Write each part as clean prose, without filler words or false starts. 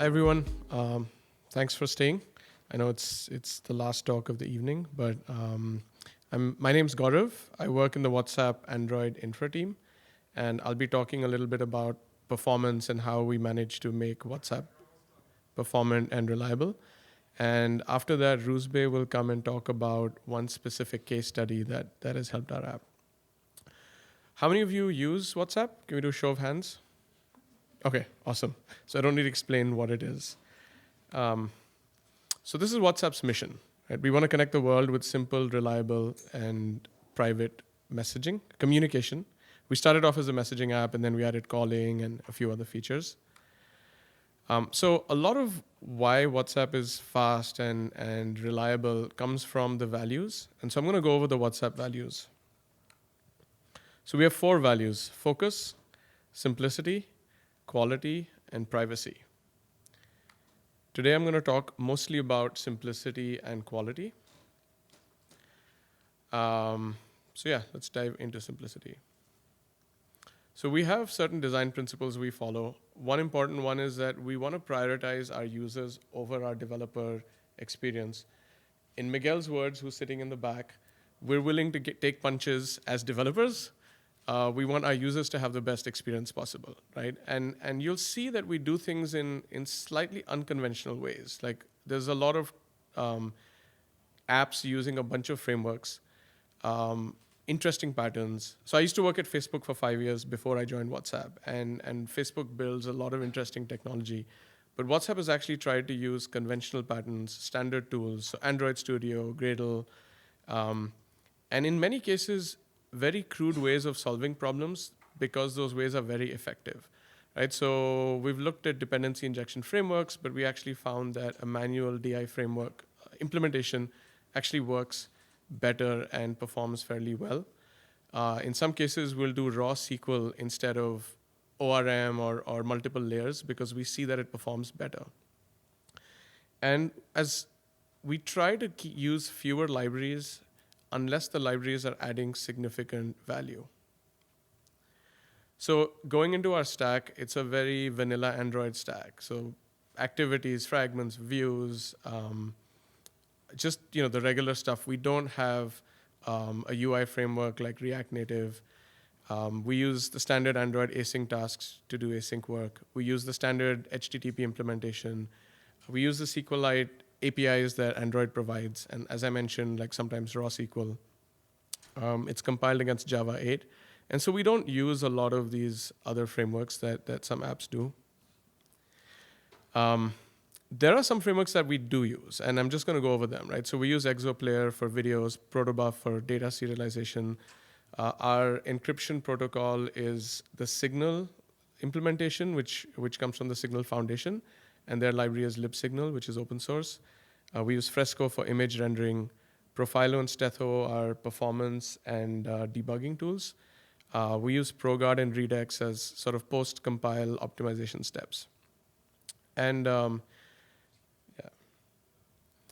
everyone. Thanks for staying. I know it's the last talk of the evening, but my name's Gaurav. I work in the WhatsApp Android infra team, and I'll be talking a little bit about performance and how we manage to make WhatsApp performant and reliable. And after that, Roosbay will come and talk about one specific case study that has helped our app. How many of you use WhatsApp? Can we do a show of hands? Okay, awesome. So I don't need to explain what it is. So this is WhatsApp's mission. Right? We want to connect the world with simple, reliable, and private messaging, communication. We started off as a messaging app, and then we added calling and a few other features. So a lot of why WhatsApp is fast and reliable comes from the values. And so I'm going to go over the WhatsApp values. So we have 4 values: focus, simplicity, quality, and privacy. Today I'm going to talk mostly about simplicity and quality. Let's dive into simplicity. So we have certain design principles we follow. One important one is that we want to prioritize our users over our developer experience. In Miguel's words, who's sitting in the back, we're willing to take punches as developers. We want our users to have the best experience possible, right? And you'll see that we do things in slightly unconventional ways. Like there's a lot of apps using a bunch of frameworks, interesting patterns. So I used to work at Facebook for 5 years before I joined WhatsApp, and Facebook builds a lot of interesting technology. But WhatsApp has actually tried to use conventional patterns, standard tools, so Android Studio, Gradle, and in many cases, very crude ways of solving problems because those ways are very effective, right? So we've looked at dependency injection frameworks, but we actually found that a manual DI framework implementation actually works better and performs fairly well. In some cases, we'll do raw SQL instead of ORM or multiple layers because we see that it performs better. And as we try to use fewer libraries unless the libraries are adding significant value. So going into our stack, it's a very vanilla Android stack. So activities, fragments, views, just the regular stuff. We don't have a UI framework like React Native. We use the standard Android async tasks to do async work. We use the standard HTTP implementation. We use the SQLite APIs that Android provides, and as I mentioned, like sometimes raw SQL. It's compiled against Java 8, and so we don't use a lot of these other frameworks that some apps do. There are some frameworks that we do use, and I'm just going to go over them, right? So we use ExoPlayer for videos, Protobuf for data serialization. Our encryption protocol is the Signal implementation, which comes from the Signal Foundation, and their library is libsignal, which is open source. We use Fresco for image rendering. Profilo and Stetho are performance and debugging tools. We use ProGuard and Redux as sort of post-compile optimization steps. And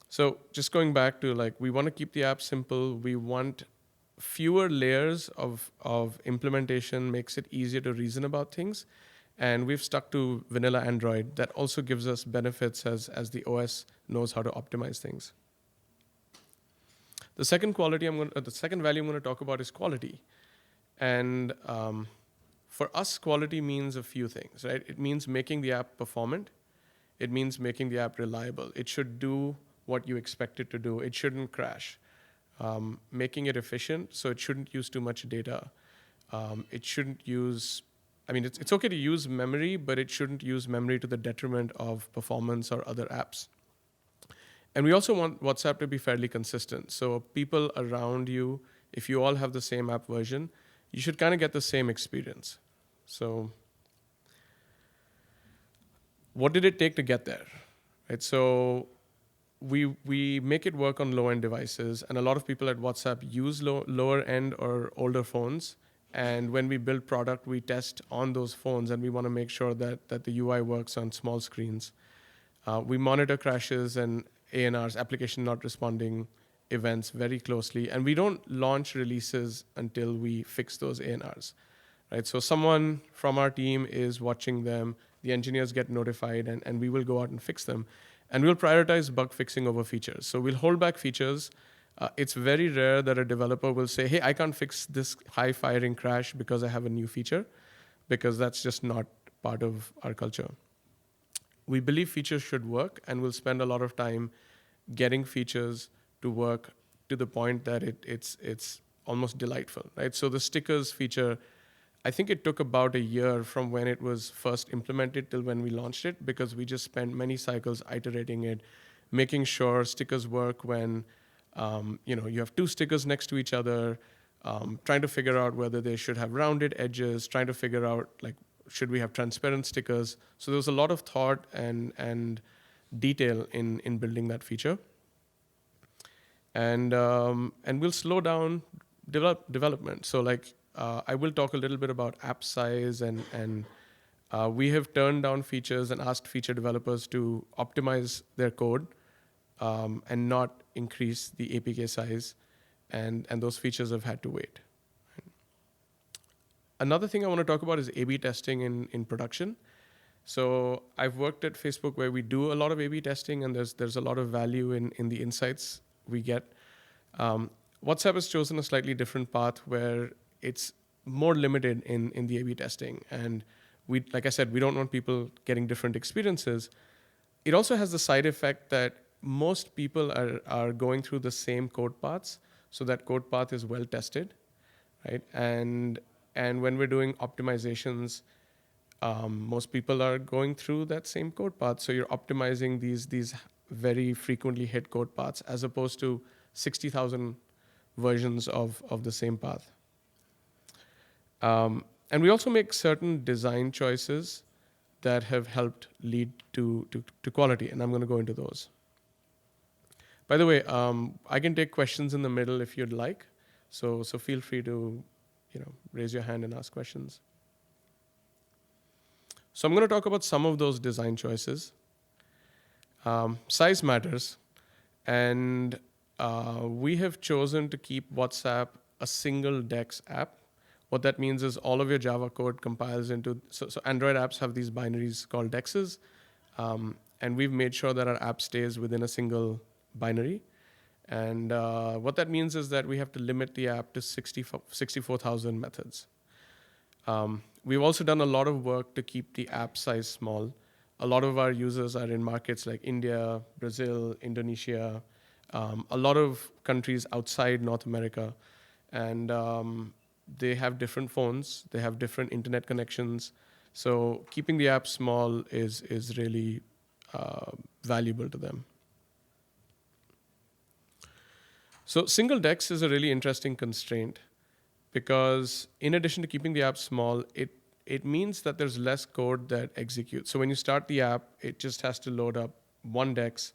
so just going back to we want to keep the app simple. We want fewer layers of implementation, makes it easier to reason about things. And we've stuck to vanilla Android. That also gives us benefits as the OS knows how to optimize things. The second value I'm going to talk about is quality. And for us, quality means a few things, right? It means making the app performant. It means making the app reliable. It should do what you expect it to do. It shouldn't crash. Making it efficient, so it shouldn't use too much data. It shouldn't use it's okay to use memory, but it shouldn't use memory to the detriment of performance or other apps. And we also want WhatsApp to be fairly consistent. So people around you, if you all have the same app version, you should kind of get the same experience. So what did it take to get there? Right? So we make it work on low-end devices, and a lot of people at WhatsApp use lower-end or older phones. And when we build product, we test on those phones, and we want to make sure that the UI works on small screens. We monitor crashes and ANRs, application not responding events, very closely. And we don't launch releases until we fix those ANRs, right? So someone from our team is watching them. the engineers get notified, and we will go out and fix them. And we'll prioritize bug fixing over features. So we'll hold back features. It's very rare that a developer will say, hey, I can't fix this high firing crash because I have a new feature, because that's just not part of our culture. We believe features should work, and we'll spend a lot of time getting features to work to the point that it's almost delightful, right? So the stickers feature, I think it took about a year from when it was first implemented till when we launched it, because we just spent many cycles iterating it, making sure stickers work when you have two stickers next to each other, trying to figure out whether they should have rounded edges, trying to figure out like, should we have transparent stickers? So there was a lot of thought and detail in building that feature. And we'll slow down development. So like, I will talk a little bit about app size, and we have turned down features and asked feature developers to optimize their code and not increase the APK size, and those features have had to wait. Another thing I want to talk about is A/B testing in production. So I've worked at Facebook where we do a lot of A/B testing, and there's a lot of value in the insights we get. WhatsApp has chosen a slightly different path where it's more limited in the A/B testing. And like I said, we don't want people getting different experiences. It also has the side effect that most people are going through the same code paths, so that code path is well tested, right? And when we're doing optimizations, most people are going through that same code path. So you're optimizing these very frequently hit code paths as opposed to 60,000 versions of the same path. And we also make certain design choices that have helped lead to quality, and I'm going to go into those. By the way, I can take questions in the middle if you'd like, so feel free to raise your hand and ask questions. So I'm going to talk about some of those design choices. Size matters, and we have chosen to keep WhatsApp a single DEX app. What that means is all of your Java code compiles into, so Android apps have these binaries called DEXs, and we've made sure that our app stays within a single binary. And what that means is that we have to limit the app to 64,000 methods. We've also done a lot of work to keep the app size small. A lot of our users are in markets like India, Brazil, Indonesia, a lot of countries outside North America. And they have different phones, they have different internet connections. So keeping the app small is really valuable to them. So single DEX is a really interesting constraint because in addition to keeping the app small, it means that there's less code that executes. So when you start the app, it just has to load up one DEX.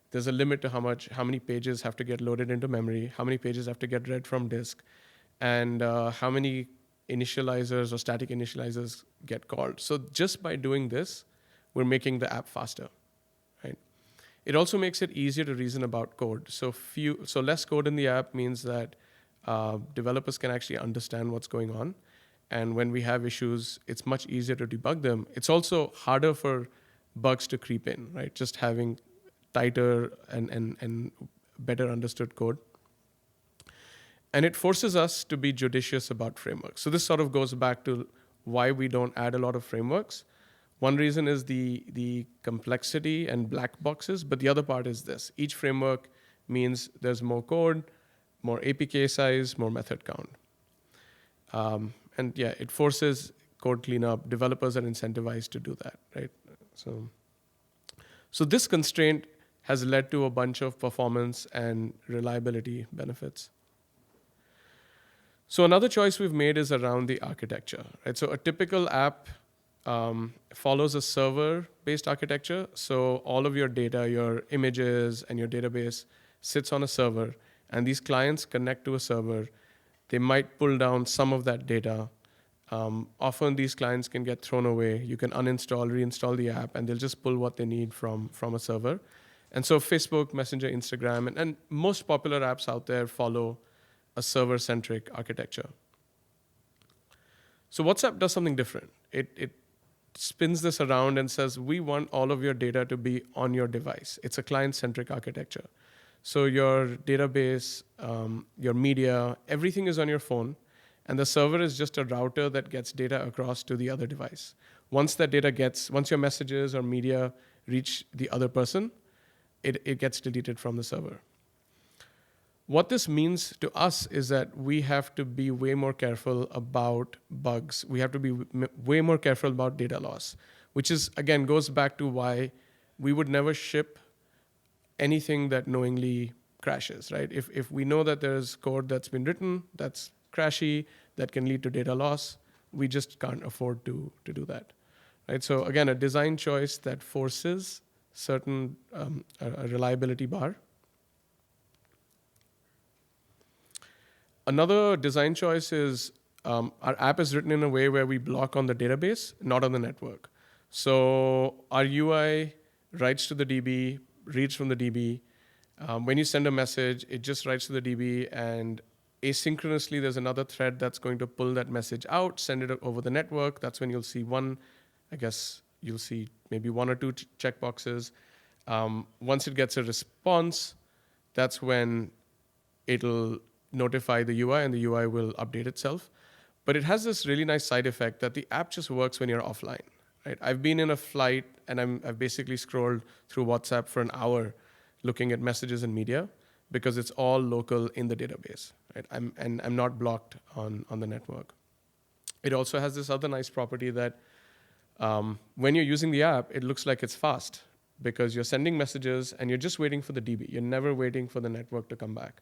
There's a limit to how many pages have to get loaded into memory, how many pages have to get read from disk, and how many initializers or static initializers get called. So just by doing this, we're making the app faster, right? It also makes it easier to reason about code. So less code in the app means that developers can actually understand what's going on. And when we have issues, it's much easier to debug them. It's also harder for bugs to creep in, right? Just having tighter and better understood code. And it forces us to be judicious about frameworks. So this sort of goes back to why we don't add a lot of frameworks. One reason is the complexity and black boxes, but the other part is this. Each framework means there's more code, more APK size, more method count. And yeah, it forces code cleanup. Developers are incentivized to do that, right? So this constraint has led to a bunch of performance and reliability benefits. So another choice we've made is around the architecture, right? So a typical app follows a server-based architecture. So all of your data, your images and your database sits on a server, and these clients connect to a server. They might pull down some of that data. Often these clients can get thrown away. You can uninstall, reinstall the app, and they'll just pull what they need from a server. And so Facebook, Messenger, Instagram, and most popular apps out there follow a server-centric architecture. So WhatsApp does something different. It spins this around and says, we want all of your data to be on your device. It's a client-centric architecture. So your database, your media, everything is on your phone, and the server is just a router that gets data across to the other device. Once your messages or media reach the other person, it gets deleted from the server. What this means to us is that we have to be way more careful about bugs. We have to be way more careful about data loss, which is, again, goes back to why we would never ship anything that knowingly crashes, right? If we know that there's code that's been written that's crashy, that can lead to data loss, we just can't afford to do that, right? So again, a design choice that forces certain a reliability bar. Another design choice is our app is written in a way where we block on the database, not on the network. So our UI writes to the DB, reads from the DB. When you send a message, it just writes to the DB, and asynchronously, there's another thread that's going to pull that message out, send it over the network. That's when you'll see you'll see maybe one or two checkboxes. Once it gets a response, that's when it'll notify the UI, and the UI will update itself. But it has this really nice side effect that the app just works when you're offline, right? I've been in a flight, and I've basically scrolled through WhatsApp for an hour looking at messages and media because it's all local in the database, right? I'm not blocked on the network. It also has this other nice property that when you're using the app, it looks like it's fast because you're sending messages and you're just waiting for the DB. You're never waiting for the network to come back.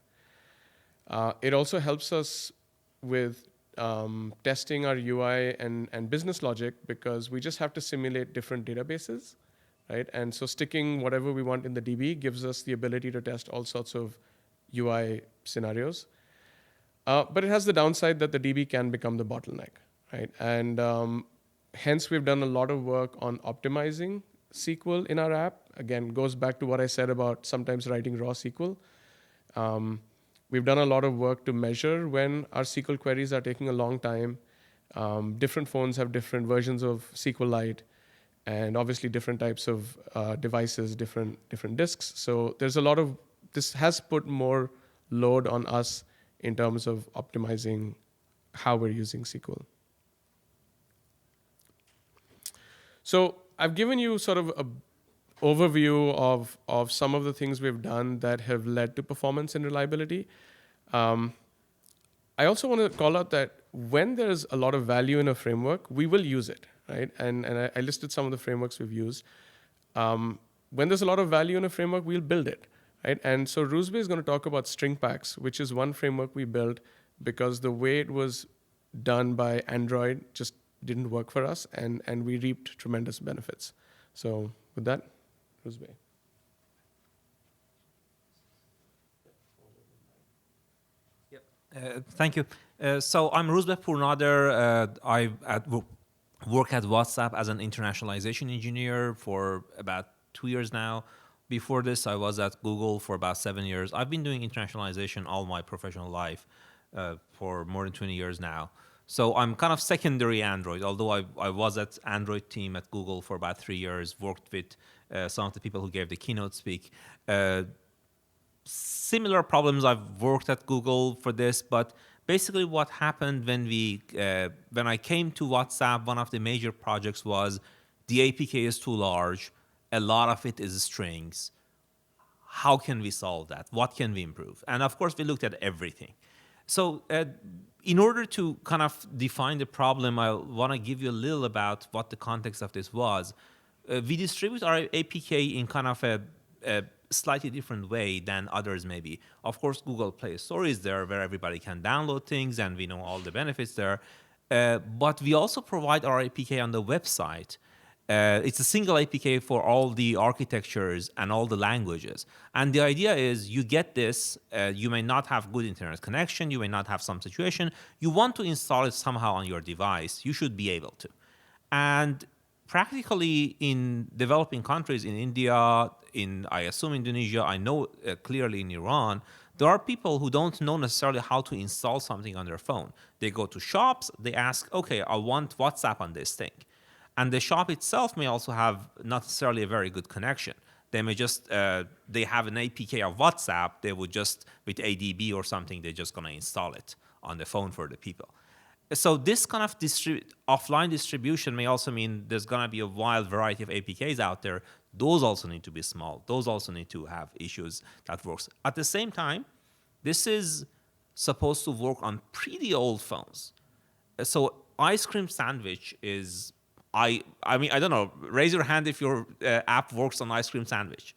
It also helps us with testing our UI and business logic because we just have to simulate different databases, right? And so sticking whatever we want in the DB gives us the ability to test all sorts of UI scenarios. But it has the downside that the DB can become the bottleneck, right? And hence we've done a lot of work on optimizing SQL in our app. Again, goes back to what I said about sometimes writing raw SQL. We've done a lot of work to measure when our SQL queries are taking a long time. Different phones have different versions of SQLite, and obviously different types of devices, different disks. So this has put more load on us in terms of optimizing how we're using SQL. So I've given you sort of an overview of some of the things we've done that have led to performance and reliability. I also want to call out that when there's a lot of value in a framework, we will use it, right? And I listed some of the frameworks we've used. When there's a lot of value in a framework, we'll build it, right? And so Roosbay is going to talk about string packs, which is one framework we built because the way it was done by Android just didn't work for us, and we reaped tremendous benefits. So with that, Roosbay. Thank you. So I'm Roosbeh Purnader. I work at WhatsApp as an internationalization engineer for about 2 years now. Before this, I was at Google for about 7 years. I've been doing internationalization all my professional life for more than 20 years now. So I'm kind of secondary Android, although I was at Android team at Google for about 3 years, worked with some of the people who gave the keynote speak. Similar problems. I've worked at Google for this, but basically what happened when I came to WhatsApp, one of the major projects was the APK is too large. A lot of it is strings. How can we solve that? What can we improve? And of course, we looked at everything. So in order to kind of define the problem, I want to give you a little about what the context of this was. We distribute our APK in kind of a slightly different way than others maybe. Of course, Google Play Store is there where everybody can download things and we know all the benefits there. But we also provide our APK on the website. It's a single APK for all the architectures and all the languages. And the idea is you get this, you may not have good internet connection, you may not have some situation, you want to install it somehow on your device, you should be able to. And practically in developing countries, in India, I assume Indonesia, I know clearly in Iran, there are people who don't know necessarily how to install something on their phone. They go to shops, they ask, okay, I want WhatsApp on this thing. And the shop itself may also have not necessarily a very good connection. They may just, they have an APK of WhatsApp, they would just, with ADB or something, they're just gonna install it on the phone for the people. So this kind of offline distribution may also mean there's gonna be a wide variety of APKs out there. Those also need to be small. Those also need to have issues that works. At the same time, this is supposed to work on pretty old phones. So ice cream sandwich is, I mean, I don't know, raise your hand if your app works on ice cream sandwich.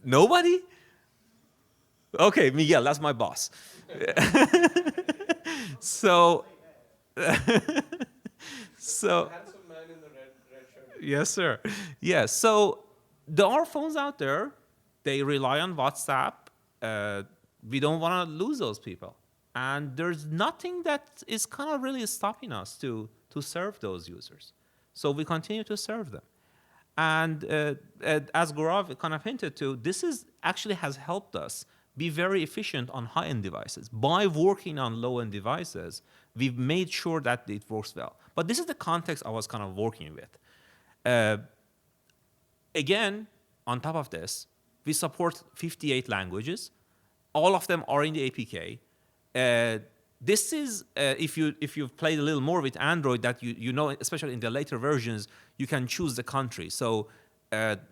Nobody? Okay, Miguel, that's my boss. So, so Handsome man in the red shirt. yes, sir. Yes. So there are phones out there. They rely on WhatsApp. We don't want to lose those people, and there's nothing that is kind of really stopping us to serve those users. So we continue to serve them. And as Gaurav kind of hinted to, this is actually has helped us be very efficient on high-end devices. By working on low-end devices, we've made sure that it works well. But this is the context I was kind of working with. Again, on top of this, we support 58 languages. All of them are in the APK. This is, if you've played a little more with Android, that you know, especially in the later versions, you can choose the country. So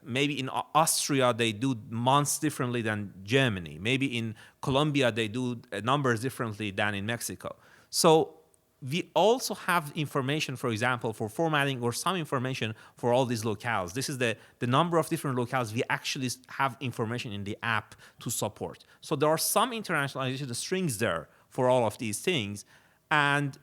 maybe in Austria, they do months differently than Germany. Maybe in Colombia, they do numbers differently than in Mexico. So we also have information, for example, for formatting or some information for all these locales. This is the number of different locales we actually have information in the app to support. So there are some internationalization strings there for all of these things. And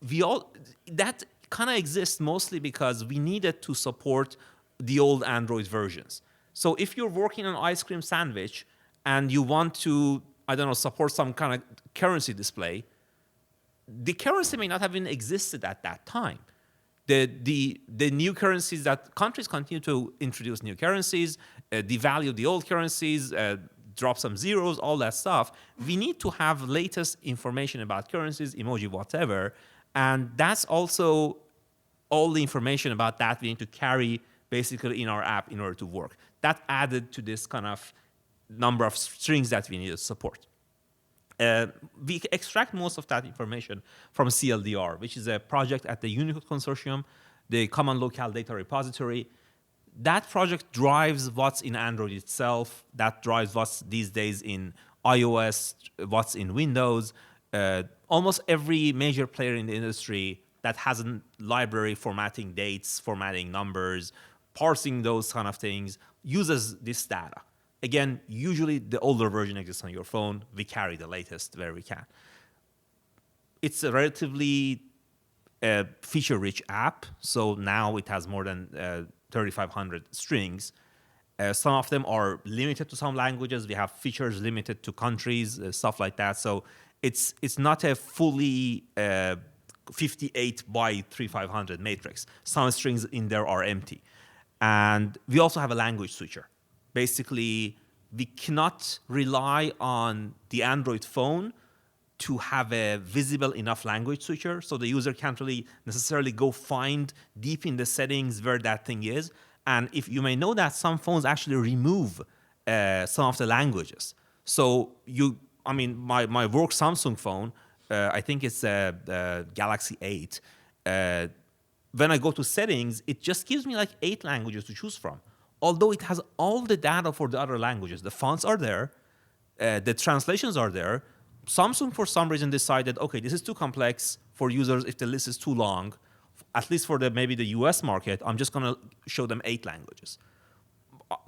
that kind of exists mostly because we needed to support the old Android versions. So if you're working on ice cream sandwich and you want to, I don't know, support some kind of currency display, the currency may not have even existed at that time. The new currencies that countries continue to introduce new currencies, devalue the old currencies, drop some zeros, all that stuff. We need to have latest information about currencies, emoji, whatever. And that's also all the information about that we need to carry basically in our app in order to work. That added to this kind of number of strings that we need to support. We extract most of that information from CLDR, which is a project at the Unicode Consortium, the Common Local Data Repository. That project drives what's in Android itself. That drives what's these days in iOS, what's in Windows. Almost every major player in the industry that has a library formatting dates, formatting numbers, parsing those kind of things, uses this data. Again, usually the older version exists on your phone. We carry the latest where we can. It's a relatively feature-rich app. So now it has more than 3,500 strings. Some of them are limited to some languages. We have features limited to countries, stuff like that. So it's not a fully 58 by 3,500 matrix. Some strings in there are empty. And we also have a language switcher. Basically, we cannot rely on the Android phone to have a visible enough language switcher, so the user can't really necessarily go find deep in the settings where that thing is. And if you may know that some phones actually remove some of the languages. So my work Samsung phone, I think it's a Galaxy 8. When I go to settings, it just gives me like 8 languages to choose from. Although it has all the data for the other languages. The fonts are there, the translations are there. Samsung, for some reason, decided, okay, this is too complex for users if the list is too long. At least for maybe the US market, I'm just going to show them 8 languages.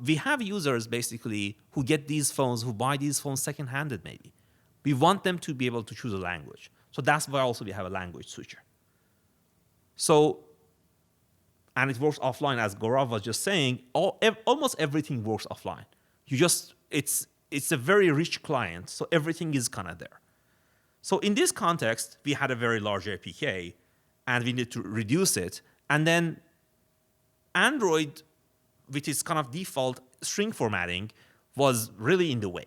We have users, basically, who get these phones, who buy these phones second-handed, maybe. We want them to be able to choose a language. So that's why also we have a language switcher. So, and it works offline, as Gaurav was just saying. Almost everything works offline. It's a very rich client, so everything is kind of there. So in this context, we had a very large APK, and we need to reduce it. And then Android, with its kind of default string formatting, was really in the way.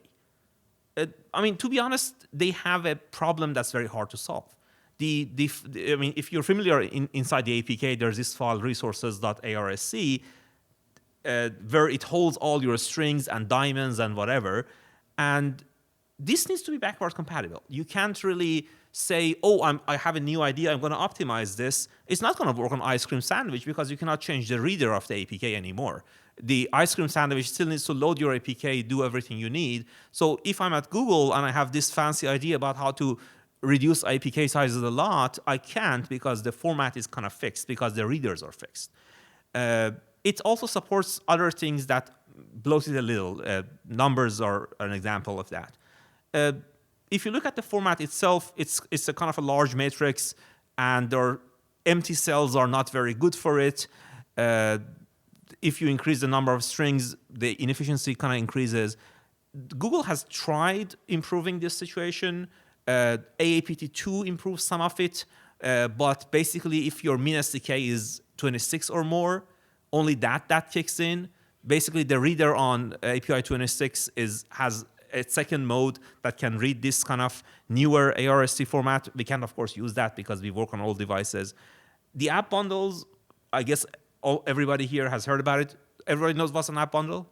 To be honest, they have a problem that's very hard to solve. I mean, if you're familiar inside the APK, there's this file resources.arsc where it holds all your strings and diamonds and whatever. And this needs to be backward compatible. You can't really say, oh, I have a new idea, I'm going to optimize this. It's not going to work on ice cream sandwich because you cannot change the reader of the APK anymore. The ice cream sandwich still needs to load your APK, do everything you need. So if I'm at Google and I have this fancy idea about how to reduce APK sizes a lot, I can't because the format is kind of fixed because the readers are fixed. It also supports other things that bloat it a little. Numbers are an example of that. If you look at the format itself, it's a kind of a large matrix, and their empty cells are not very good for it. If you increase the number of strings, the inefficiency kind of increases. Google has tried improving this situation. AAPT2 improves some of it, but basically if your min SDK is 26 or more, only that kicks in. Basically, the reader on API 26 has a second mode that can read this kind of newer ARST format. We can't, of course, use that because we work on all devices. The app bundles, I guess everybody here has heard about it. Everybody knows what's an app bundle?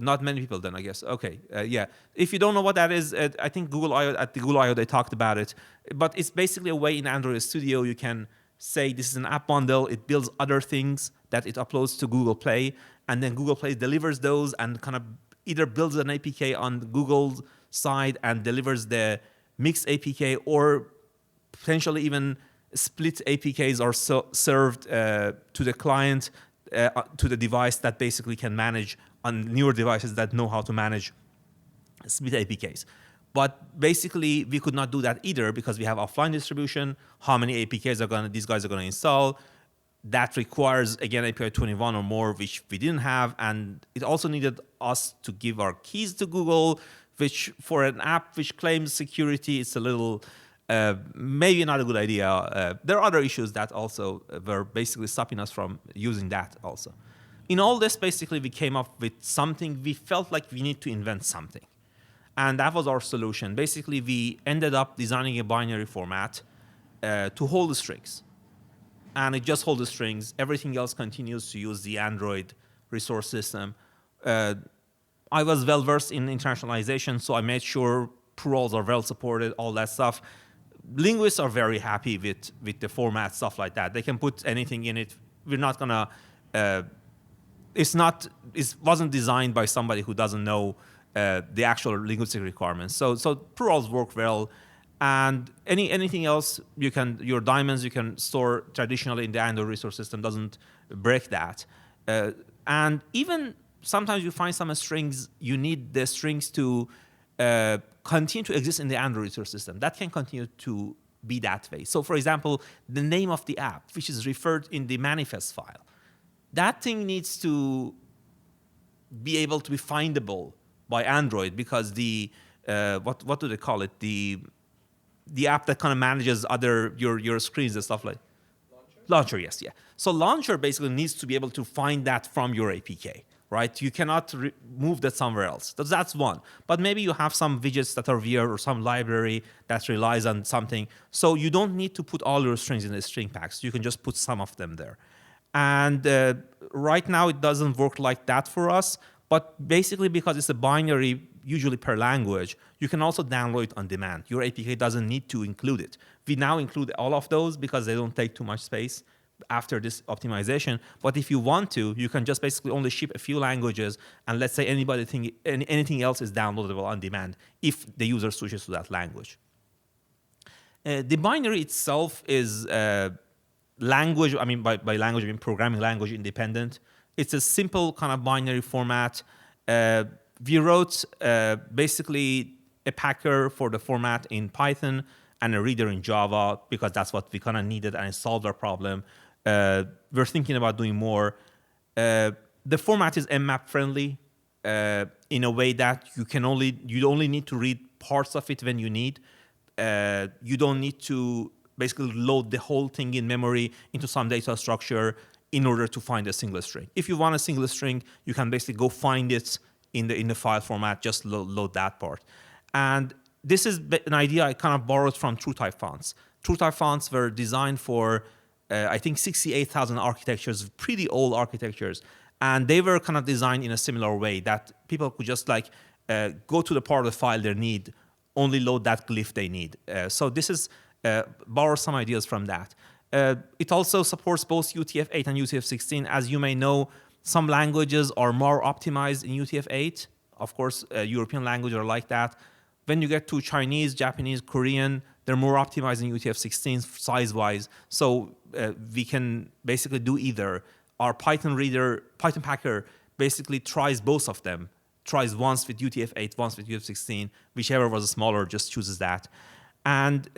Not many people then, I guess. Okay, yeah. If you don't know what that is, I think at the Google I/O they talked about it. But it's basically a way in Android Studio you can say this is an app bundle. It builds other things that it uploads to Google Play, and then Google Play delivers those and kind of either builds an APK on Google's side and delivers the mixed APK, or potentially even split APKs are served to the client, to the device that basically can manage on newer devices that know how to manage split APKs. But basically, we could not do that either because we have offline distribution. How many APKs these guys are going to install? That requires, again, API 21 or more, which we didn't have. And it also needed us to give our keys to Google, which for an app which claims security, it's a little, maybe not a good idea. There are other issues that also were basically stopping us from using that also. In all this, basically, we came up with something. We felt like we need to invent something. And that was our solution. Basically, we ended up designing a binary format to hold the strings. And it just holds the strings. Everything else continues to use the Android resource system. I was well-versed in internationalization, so I made sure plurals are well supported, all that stuff. Linguists are very happy with the format, stuff like that. They can put anything in it. We're not going to... it wasn't designed by somebody who doesn't know the actual linguistic requirements. So plurals work well. And anything else, your diamonds you can store traditionally in the Android resource system, doesn't break that. And even sometimes you find some strings, you need the strings to continue to exist in the Android resource system. That can continue to be that way. So for example, the name of the app, which is referred in the manifest file, that thing needs to be able to be findable by Android because the, what do they call it? The app that kind of manages your screens and stuff like Launcher, yes, yeah. So Launcher basically needs to be able to find that from your APK, right? You cannot move that somewhere else. That's one. But maybe you have some widgets that are weird or some library that relies on something. So you don't need to put all your strings in the string packs. You can just put some of them there. And right now it doesn't work like that for us. But basically because it's a binary, usually per language, you can also download it on demand. Your APK doesn't need to include it. We now include all of those because they don't take too much space after this optimization. But if you want to, you can just basically only ship a few languages, and let's say anything else is downloadable on demand if the user switches to that language. The binary itself is language, I mean by language, I mean programming language independent. It's a simple kind of binary format. We wrote basically a packer for the format in Python and a reader in Java because that's what we kind of needed and it solved our problem. We're thinking about doing more. The format is mmap friendly in a way that you only need to read parts of it when you need. You don't need to basically load the whole thing in memory into some data structure in order to find a single string. If you want a single string, you can basically go find it in the file format, just load that part. And this is an idea I kind of borrowed from TrueType fonts. TrueType fonts were designed for, I think, 68,000 architectures, pretty old architectures. And they were kind of designed in a similar way that people could just like go to the part of the file they need, only load that glyph they need. So this is borrow some ideas from that. It also supports both UTF-8 and UTF-16. As you may know, some languages are more optimized in UTF-8. Of course, European languages are like that. When you get to Chinese, Japanese, Korean, they're more optimized in UTF-16 size-wise. So we can basically do either. Our Python packer basically tries both of them. Tries once with UTF-8, once with UTF-16. Whichever was smaller, just chooses that. And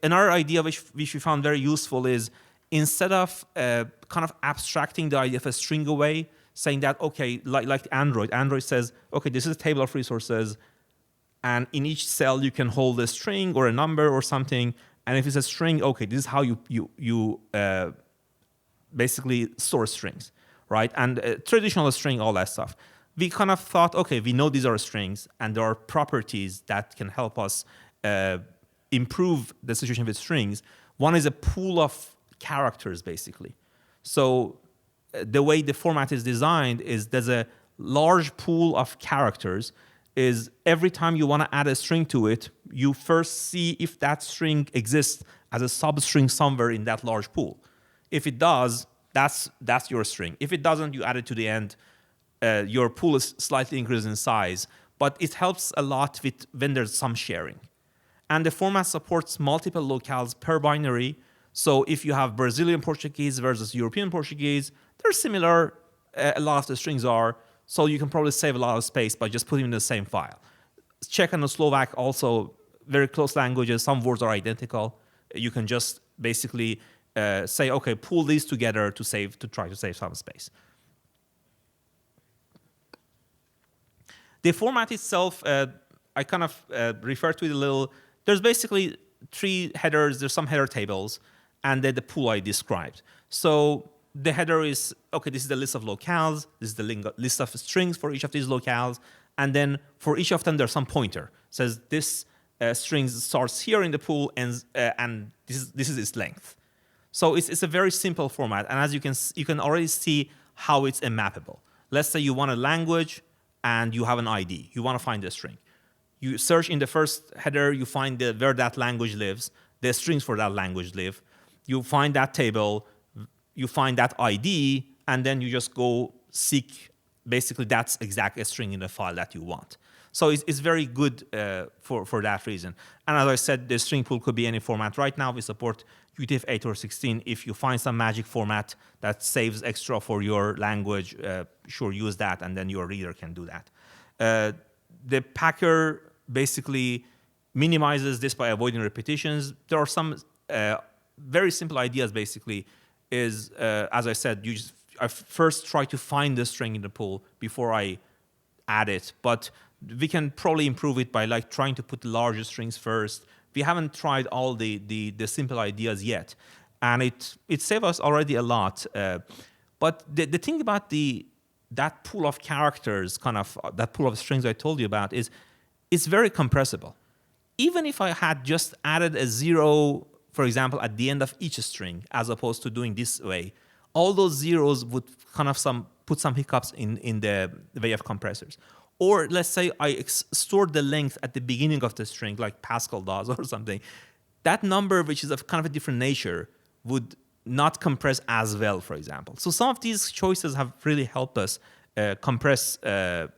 another idea which we found very useful is instead of kind of abstracting the idea of a string away, saying that, okay, like Android says, okay, this is a table of resources, and in each cell you can hold a string or a number or something, and if it's a string, okay, this is how you basically store strings, right? And traditional string, all that stuff. We kind of thought, okay, we know these are strings, and there are properties that can help us improve the situation with strings. One is a pool of characters, basically. So the way the format is designed is there's a large pool of characters. Is every time you want to add a string to it, you first see if that string exists as a substring somewhere in that large pool. If it does, that's your string. If it doesn't, you add it to the end. Your pool is slightly increased in size, but it helps a lot with when there's some sharing. And the format supports multiple locales per binary. So if you have Brazilian Portuguese versus European Portuguese, they're similar. A lot of the strings are. So you can probably save a lot of space by just putting them in the same file. Czech and Slovak also very close languages. Some words are identical. You can just basically say, okay, pull these together to try to save some space. The format itself, I kind of refer to it a little. There's basically 3 headers. There's some header tables, and then the pool I described. So the header is, okay, this is the list of locales. This is the list of strings for each of these locales. And then for each of them, there's some pointer. It says this string starts here in the pool, and this is its length. So it's a very simple format. And as you can already see how it's mappable. Let's say you want a language, and you have an ID. You want to find a string. You search in the first header, you find where that language lives, the strings for that language live. You find that table, you find that ID, and then you just go seek basically that's exact string in the file that you want. So it's very good for that reason. And as I said, the string pool could be any format. Right now, we support UTF-8 or 16. If you find some magic format that saves extra for your language, sure, use that, and then your reader can do that. The packer basically minimizes this by avoiding repetitions. There are some very simple ideas, basically, is, as I said, I first try to find the string in the pool before I add it. But we can probably improve it by like trying to put the larger strings first. We haven't tried all the simple ideas yet, and it saved us already a lot. But the thing about that pool of characters, kind of that pool of strings I told you about, is it's very compressible. Even if I had just added a 0, for example, at the end of each string, as opposed to doing this way, all those zeros would kind of put some hiccups in the way of compressors. Or let's say I stored the length at the beginning of the string, like Pascal does or something. That number, which is of kind of a different nature, would not compress as well, for example. So some of these choices have really helped us compress the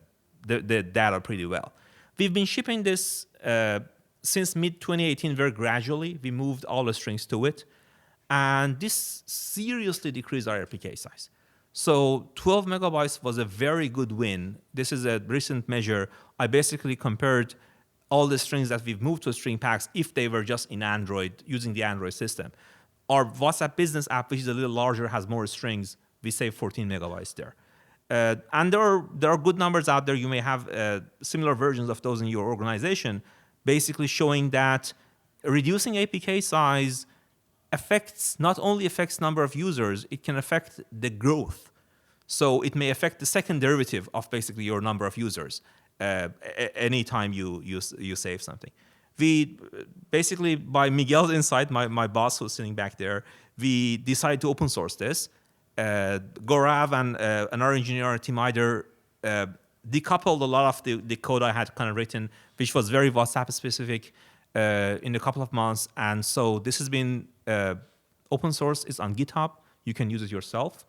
data pretty well. We've been shipping this since mid-2018 very gradually. We moved all the strings to it. And this seriously decreased our RPK size. So 12 megabytes was a very good win. This is a recent measure. I basically compared all the strings that we've moved to string packs if they were just in Android, using the Android system. Our WhatsApp business app, which is a little larger, has more strings. We save 14 megabytes there. And there are good numbers out there. You may have similar versions of those in your organization, basically showing that reducing APK size not only affects number of users, it can affect the growth. So it may affect the second derivative of basically your number of users. anytime you save something. We basically, by Miguel's insight, my boss who's sitting back there, we decided to open source this. Gaurav and another engineer on our team either decoupled a lot of the code I had kind of written, which was very WhatsApp specific, in a couple of months. And so this has been open source. It's on GitHub. You can use it yourself.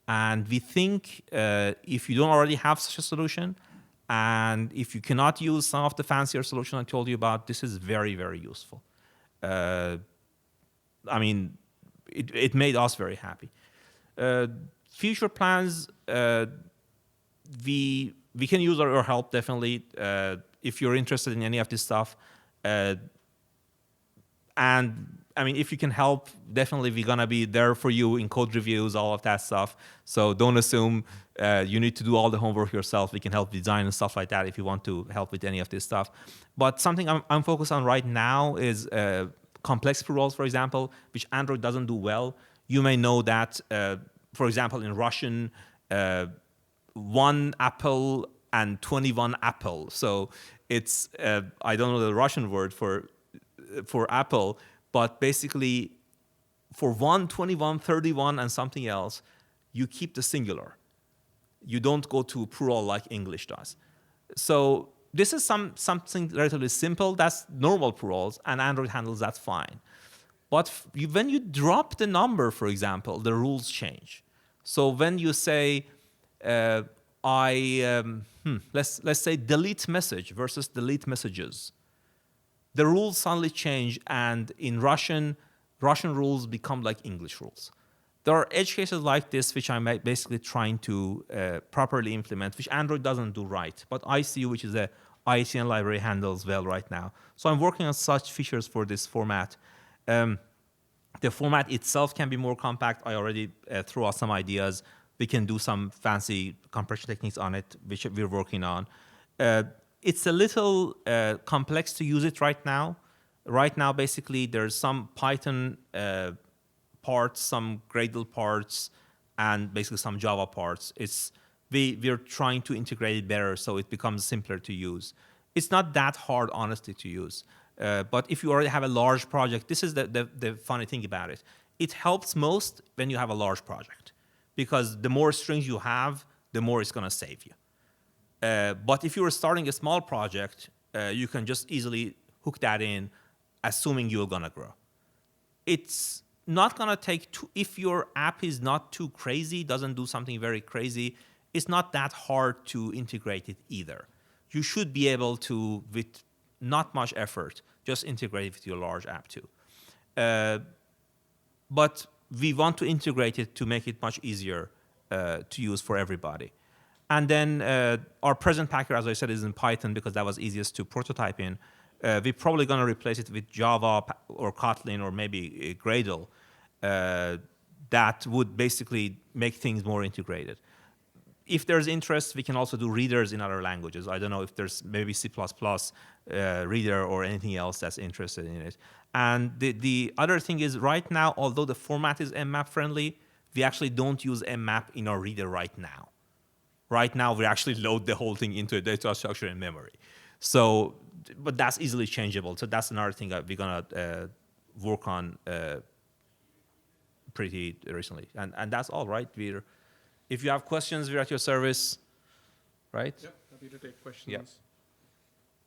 And we think if you don't already have such a solution, and if you cannot use some of the fancier solution I told you about, this is very, very useful. I mean, it made us very happy. Future plans, we can use your help, definitely, if you're interested in any of this stuff. And I mean, if you can help, definitely we're gonna be there for you in code reviews, all of that stuff. So don't assume you need to do all the homework yourself. We can help design and stuff like that if you want to help with any of this stuff. But something I'm focused on right now is complex pre-rolls, for example, which Android doesn't do well. You may know that, for example, in Russian, 1 apple and 21 apple. So it's, I don't know the Russian word for apple, but basically for 1, 21, 31, and something else, you keep the singular. You don't go to plural like English does. So this is something relatively simple. That's normal plurals, and Android handles that fine. But when you drop the number, for example, the rules change. So when you say, let's say delete message versus delete messages, the rules suddenly change, and in Russian rules become like English rules. There are edge cases like this, which I'm basically trying to properly implement, which Android doesn't do right. But ICU, which is a IETN library, handles well right now. So I'm working on such features for this format. The format itself can be more compact. I already threw out some ideas. We can do some fancy compression techniques on it, which we're working on. It's a little complex to use it right now. Right now, basically, there's some Python parts, some Gradle parts, and basically some Java parts. We're trying to integrate it better so it becomes simpler to use. It's not that hard, honestly, to use. But if you already have a large project, this is the funny thing about it. It helps most when you have a large project, because the more strings you have, the more it's going to save you. But if you are starting a small project, you can just easily hook that in, assuming you're going to grow. It's not going to take if your app is not too crazy, doesn't do something very crazy, it's not that hard to integrate it either. You should be able to, with not much effort, just integrate it with your large app too. But we want to integrate it to make it much easier to use for everybody. And then our present packer, as I said, is in Python because that was easiest to prototype in. We're probably going to replace it with Java or Kotlin or maybe Gradle. That would basically make things more integrated. If there's interest, we can also do readers in other languages. I don't know if there's maybe C++ reader or anything else that's interested in it. And the other thing is, right now, although the format is mmap friendly, we actually don't use mmap in our reader right now. Right now, we actually load the whole thing into a data structure in memory. So, but that's easily changeable. So that's another thing that we're gonna work on pretty recently. And that's all, right? If you have questions, we're at your service, right? Yep, happy to take questions. Yep.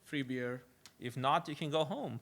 Free beer. If not, you can go home.